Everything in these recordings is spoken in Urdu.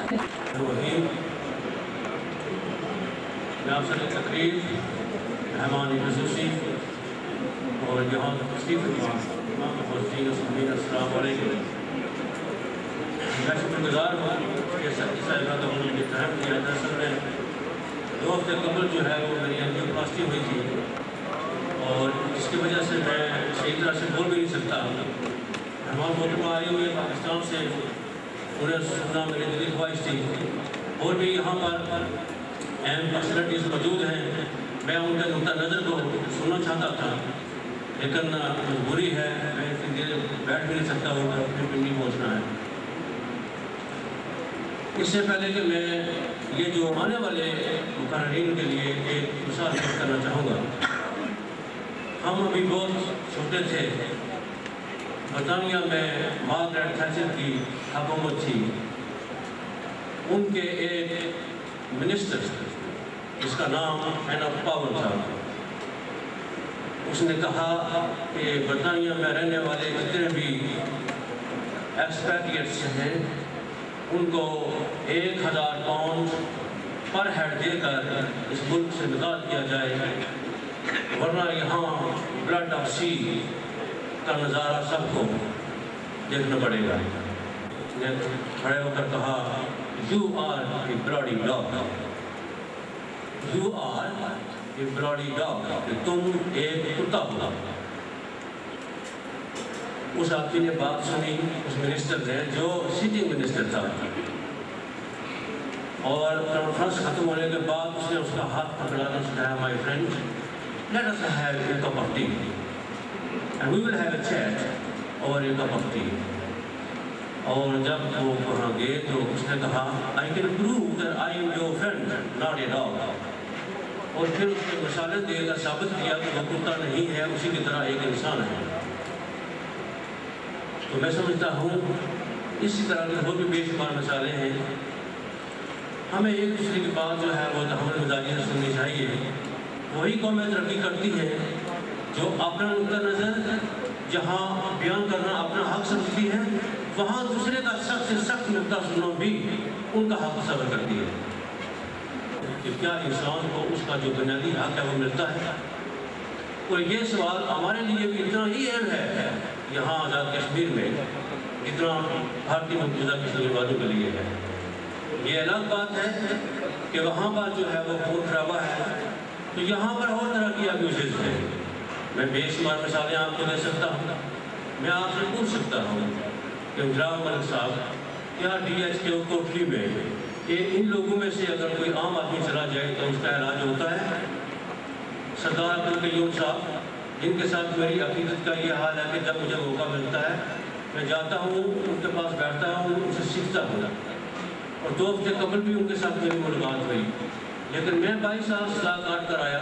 میں آپ سے تقریب مہمان خصوصی اور یہاں تشریف امام حسین السلام علیکم. میں شکر گزار ہوں کہ صاحبہ کا مجھے فہم کیا. دراصل میں 2 ہفتے قبل جو ہے وہ میری انجیوپلاسٹی ہوئی تھی اور جس کی وجہ سے میں صحیح طرح سے بول بھی نہیں سکتا. مہمان محترمہ آئی ہوئی ہے پاکستان سے, انہیں سننا میری دلی خواہش تھی. اور بھی یہاں پر اہم فیسلٹیز موجود ہیں, میں ان کے نقطہ نظر کو سننا چاہتا تھا, لیکن مجبوری ہے, میں اتنی دیر بیٹھ بھی نہیں سکتا ہوں, اپنی پنڈی پہنچنا ہے. اس سے پہلے کہ میں یہ جو آنے والے مقررین کے لیے ایک مثال پیش کرنا چاہوں گا. ہم ابھی بہت چھوٹے تھے. برطانیہ میں مارگریٹ تھیچر کی حکومت تھی. ان کے ایک منسٹر جس کا نام این آف پاور تھا, اس نے کہا کہ برطانیہ میں رہنے والے جتنے بھی ایکسپیٹریٹس ہیں ان کو 1000 پاؤنڈ پر ہیڈ دے کر اس ملک سے نکال دیا جائے, ورنہ یہاں بلڈ آف سی کا نظارہ سب کو دیکھنا پڑے گا. نے کھڑے ہو کر کہا, You are a bloody dog. You are a bloody dog. کہ تم ایک کتا ہو. اس آدمی نے بات سنی, اس منسٹر نے جو سٹنگ منسٹر تھا, اور کانفرنس ختم ہونے کے بعد اس نے اس کا ہاتھ پکڑا اور اس نے کہا, My friend, let us have a cup of tea and we will have a chat over a cup of tea. اور جب وہ وہاں گئے تو اس نے کہا, I can prove that I am your friend, not a dog. اور پھر اس نے مثالیں دے کر ثابت کیا کہ وہ کتا نہیں ہے, اسی کی طرح ایک انسان ہے. تو میں سمجھتا ہوں اسی طرح کے اور بھی بے شمار مثالیں ہیں. ہمیں ایک دوسرے کی بات جو ہے وہ تحمل مزاجی سے سننی چاہیے. وہی قومیں ترقی کرتی ہیں جو اپنا نقطہ نظر جہاں بیان کرنا اپنا حق سمجھتی ہے, وہاں دوسرے کا سخت سے سخت نقطہ سننا بھی ان کا حق تصور کرتی ہے. کہ کیا انسان کو اس کا جو بنیادی حق ہے وہ ملتا ہے؟ اور یہ سوال ہمارے لیے بھی اتنا ہی اہم ہے یہاں آزاد کشمیر میں جتنا بھارتی مقبوضہ کشمیر والوں کے لیے ہے. یہ الگ بات ہے کہ وہاں پر جو ہے وہ خون خرابہ ہے, تو یہاں پر اور طرح کی ابیوزز ہیں. میں بے شمار مثالیں آپ کو دے سکتا ہوں. میں آپ سے پوچھ سکتا ہوں کہ جناب ملک صاحب, کیا ڈی ایچ کے کوٹلی میں ان لوگوں میں سے اگر کوئی عام آدمی چلا جائے تو اس کا علاج ہوتا ہے؟ سردار عبدالقیوم صاحب, جن کے ساتھ میری عقیدت کا یہ حال ہے کہ جب مجھے موقع ملتا ہے میں جاتا ہوں, ان کے پاس بیٹھتا ہوں, ان سے سیکھتا ہوں. اور 2 ہفتے قبل بھی ان کے ساتھ میری ملاقات ہوئی, لیکن میں 22 سال صلاح کاٹ کر آیا.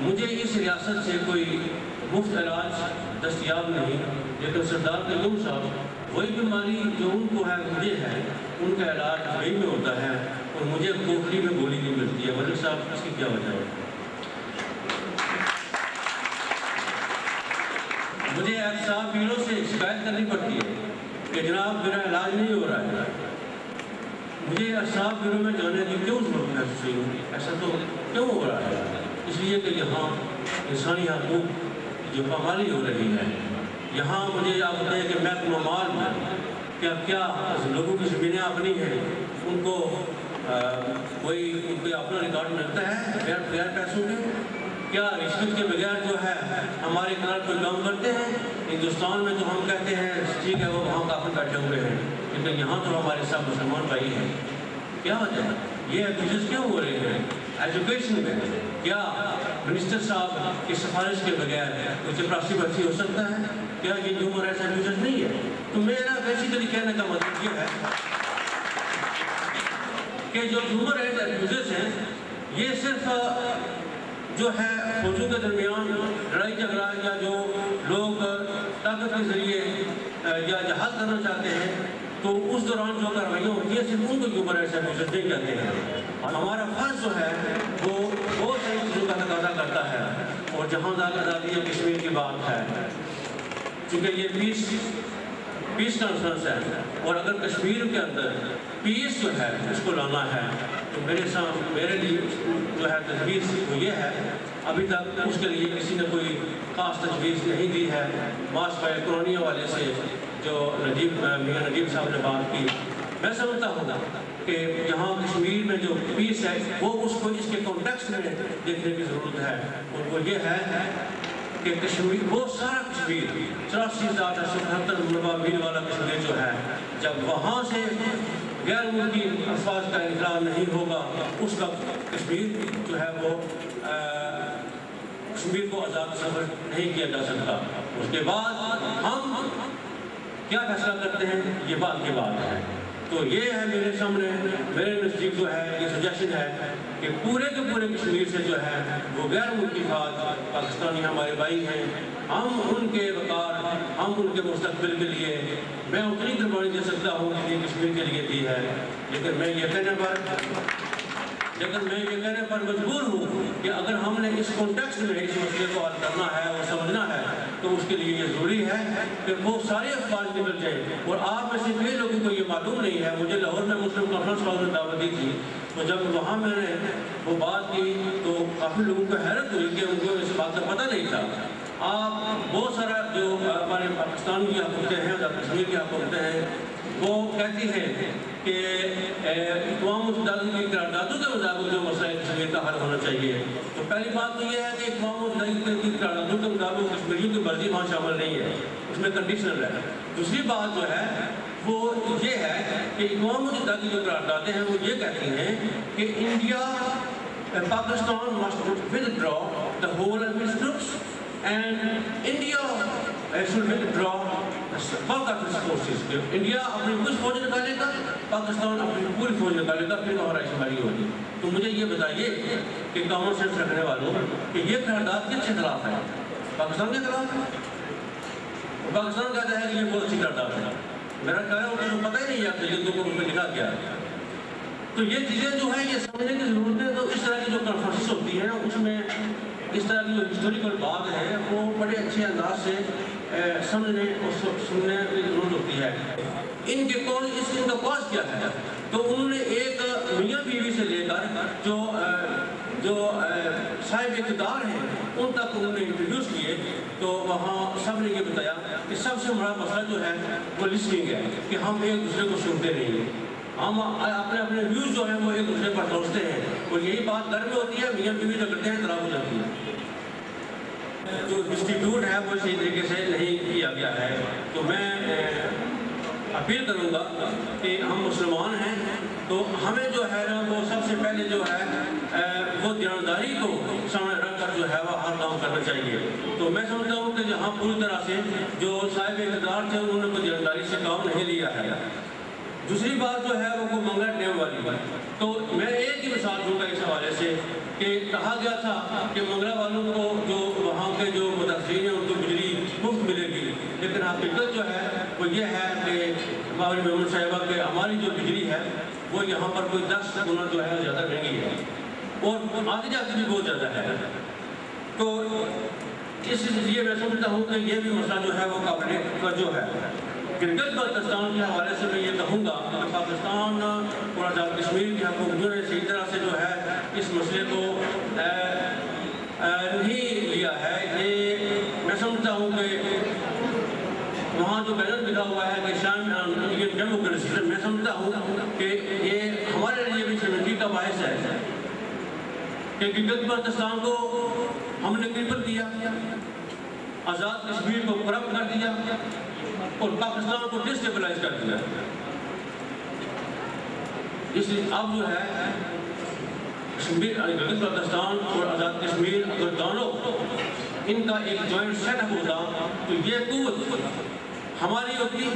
مجھے اس ریاست سے کوئی مفت علاج دستیاب نہیں, لیکن سردار قیوم صاحب وہی بیماری جو ان کو ہے مجھے ہے, ان کا علاج وہی میں ہوتا ہے اور مجھے کوٹلی میں گولی نہیں ملتی ہے. ملک صاحب, اس کی کیا وجہ ہے؟ مجھے احتساب بیرو سے شکایت کرنی پڑتی ہے کہ جناب میرا علاج نہیں ہو رہا ہے. مجھے احتساب بیرو میں جانے کی کیوں ضرورت محسوس ہوئی؟ ایسا تو کیوں ہو رہا ہے؟ اس لیے کہ یہاں انسانی حقوق جو پامالی ہو رہی ہے. یہاں مجھے آپ بتائیں کہ محکمہ مال میں کیا لوگوں کی زمینیں اپنی ہیں, ان کو کوئی اپنا ریکارڈ ملتا ہے بغیر پیسوں کے؟ کیا رشوت کے بغیر جو ہے ہمارے کنار کوئی کام کرتے ہیں؟ ہندوستان میں تو ہم کہتے ہیں ٹھیک ہے وہ وہاں کافی بیٹھے ہوئے ہیں, لیکن یہاں تو ہمارے ساتھ مسلمان بھائی ہیں. کیا وجہ ہے؟ یہ ایبیوزز کیوں ہو رہے ہیں؟ ایجوکیشن میں کیا منسٹر صاحب کی سفارش کے بغیر کوئی چپراسی بچی ہو سکتا ہے؟ کیا یہ ہیومن رائٹس ایبیوزز نہیں ہے؟ تو میرا بیسیکلی کہنے کا مطلب یہ ہے کہ جو ہیومن رائٹس ایبیوزز ہیں یہ صرف جو ہے فوجوں کے درمیان لڑائی جھگڑا یا جو لوگ طاقت کے ذریعے یا جہاد کرنا چاہتے ہیں تو اس دوران جو کارروائیاں ہوتی ہیں صرف ان کو ہیومن رائٹس ایبیوزز نہیں کہتے ہیں. ہمارا فرض جو ہے وہ بہت ساری چیزوں کا تقاضا کرتا ہے. اور جہاں تک آزادی کشمیر کی بات ہے, چونکہ یہ پیس کانفرنس ہے, اور اگر کشمیر کے اندر پیس جو ہے اس کو لانا ہے، تو میرے لیے جو ہے تجویز وہ یہ ہے، ابھی تک اس کے لیے کسی نے کوئی خاص تجویز نہیں دی ہے۔ ماسک قرآنی والے سے جو میاں نجیب صاحب نے بات کی، میں سمجھتا ہوں کہ یہاں کشمیر میں جو پیس ہے وہ اس کو اس کے کانٹیکسٹ میں دیکھنے کی ضرورت ہے، اور وہ یہ ہے کہ کشمیر وہ سارا کشمیر 84,777 مربع میل والا کشمیر جو ہے، جب وہاں سے غیر ملکی افواج کا انقلاب نہیں ہوگا اس وقت کشمیر جو ہے وہ کشمیر کو آزاد سفر نہیں کیا جا سکتا۔ اس کے بعد ہم کیا فیصلہ کرتے ہیں یہ بات کی بات ہے۔ تو یہ ہے میرے سامنے، میرے نزدیک جو ہے یہ سجیشن ہے کہ پورے کے پورے کشمیر سے جو ہے وہ غیر ملکی افواج پاکستانی ہمارے بھائی ہیں، ہم ان کے وقار، ہم ان کے مستقبل کے لیے میں اتنی قربانی دے سکتا ہوں جتنی کشمیر کے لیے دی ہے، لیکن میں یہ کہنے پر مجبور ہوں کہ اگر ہم نے اس کانٹیکسٹ میں اس مسئلے کو حل کرنا ہے اور سمجھنا ہے تو اس کے لیے یہ ضروری ہے کہ وہ سارے افواج نکل جائیں۔ اور آپ میں سے کئی لوگوں کو یہ معلوم نہیں ہے، مجھے لاہور میں مسلم کانفرنس والوں نے دعوت دی تھی، تو جب وہاں میں نے وہ بات کی تو کافی لوگوں کو حیرت ہوئی کہ ان کو اس بات کا پتہ نہیں تھا۔ آپ بہت سارا جو ہمارے پاکستان کی حکومتیں ہیں یا کشمیر کی حکومتیں ہیں وہ کہتی ہیں کہ اقوام متحدہ کی قراردادوں کے مطابق جو مسئلہ کشمیر کا حل ہونا چاہیے، تو پہلی بات تو یہ ہے کہ اقوام متحدہ کی قراردادوں کے مطابق کشمیریوں کی مرضی وہاں شامل نہیں ہے، اس میں کنڈیشنل ہے۔ دوسری بات جو ہے وہ یہ ہے کہ اقوام متحدہ کی جو قراردادیں ہیں وہ یہ کہتی ہیں کہ India Pakistan must withdraw the whole of its troops and India should withdraw bulk of its forces۔ India اپنی کچھ فوج نکالے گا، پاکستان اپنی پوری فوج نکالے گا، پھر وہاں رائے ہوگی۔ تو مجھے یہ بتائیے کہ کامن سینس رکھنے والوں کہ یہ قرارداد کس کے خلاف ہے؟ پاکستان کے خلاف ہے؟ پاکستان کہتا ہے کہ یہ بہت اچھی قرارداد ہے، میرا خیال ہے ان کو پتہ ہی نہیں ہے کہ ہندوؤں کو ان پہ لکھا کیا ہے۔ تو یہ چیزیں جو ہیں یہ سمجھنے کی ضرورت ہے۔ تو اس طرح کی جو کانفرنس ہوتی ہے اس میں اس طرح کی جو ہسٹوریکل بات ہے وہ بڑے اچھے انداز سے سمجھنے اور سننے کی ضرورت ہوتی ہے۔ ان کا کاز کیا ہے؟ تو انہوں نے ایک میاں بیوی سے لے کر جو صاحب اقتدار ہیں ان تک انہوں نے انٹروڈیوس کیے، تو وہاں سب نے یہ بتایا کہ سب سے بڑا مسئلہ جو ہے وہ لسننگ ہے، کہ ہم ایک دوسرے کو سنتے نہیں ہیں، ہم اپنے ویوز جو ہیں وہ ایک دوسرے پر ٹوستے ہیں، اور یہی بات گھر میں ہوتی ہے، میاں بیوی جو کرتے ہیں طلاق ہو جاتی ہے۔ جو انسٹیٹیوٹ ہے وہ اسی طریقے سے نہیں کیا گیا ہے۔ تو میں اپیل کروں گا کہ ہم مسلمان ہیں تو ہمیں جو ہے نا وہ سب سے پہلے جو ہے وہ دیانتداری کو سامنے رکھ کر جو ہے وہ ہر کام کرنا چاہیے۔ تو میں سمجھتا ہوں کہ جہاں پوری طرح سے جو صاحب اقتدار تھے انہوں نے کوئی دیانتداری سے کام نہیں لیا ہے۔ دوسری بات جو ہے وہ کوئی منگل ڈیم والی بات، تو میں ایک ہی مثال دوں گا اس حوالے سے کہ کہا گیا تھا کہ منگلا والوں کو جو وہاں کے جو متاثرین ہیں ان کو بجلی مفت ملے گی، لیکن حقیقت جو ہے وہ یہ ہے کہ ہماری محمد صاحبہ کہ ہماری جو بجلی ہے وہ یہاں پر کوئی 10 گنا جو ہے زیادہ مہنگی ہے، اور آگے جا کے بھی بہت زیادہ ہے۔ تو اس لیے میں سمجھتا ہوں کہ یہ بھی مسئلہ جو ہے وہ قابل توجہ ہے۔ گلگت بلتستان کے حوالے سے میں یہ کہوں گا کہ پاکستان اور آزاد کشمیر کی حکومتوں نے صحیح طرح سے جو ہے اس مسئلے کو نہیں لیا ہے۔ یہ میں سمجھتا ہوں کہ وہاں جو بینر لکھا ہوا ہے کہ شام انڈین ڈیموکریسی، میں سمجھتا ہوں کہ یہ ہمارے لیے بھی شرمندگی کا باعث ہے کہ گلگت بلتستان کو ہم نے کرپل کیا، آزاد کشمیر کو کرپٹ کر دیا اور پاکستان کو ڈسٹیبلائز کر دیا۔ اس لیے اب جو ہے گلگت بلتستان اور آزاد کشمیر اگر دونوں ان کا ایک جوائنٹ سیٹ اپ ہوتا تو یہ قوت ہماری ہوتی،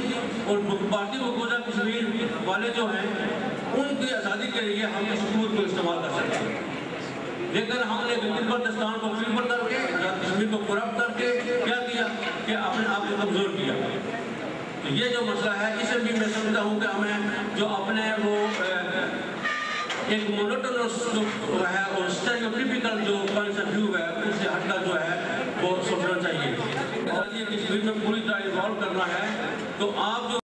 اور بھارتی مقبوضہ کشمیر والے جو ہیں ان کی آزادی کے لیے ہم اس قوت کو استعمال کر سکتے ہیں، لیکن ہم نے گلگت بلتستان کو کرپل کر کے آزاد کشمیر کو کرپٹ کر کے کیا کیا کہ اپنے آپ کو کمزور کیا۔ تو یہ جو مسئلہ ہے اسے بھی میں سمجھتا ہوں کہ ہمیں جو اپنے وہ ایک مونوٹونس جو ہے اور اسٹیریوٹیپیکل جو پوائنٹس آف ویو ہے اس سے ہٹ کر جو ہے وہ سوچنا چاہیے، اور یہ کشمیر میں پوری طرح انوالو کرنا ہے۔ تو آپ جو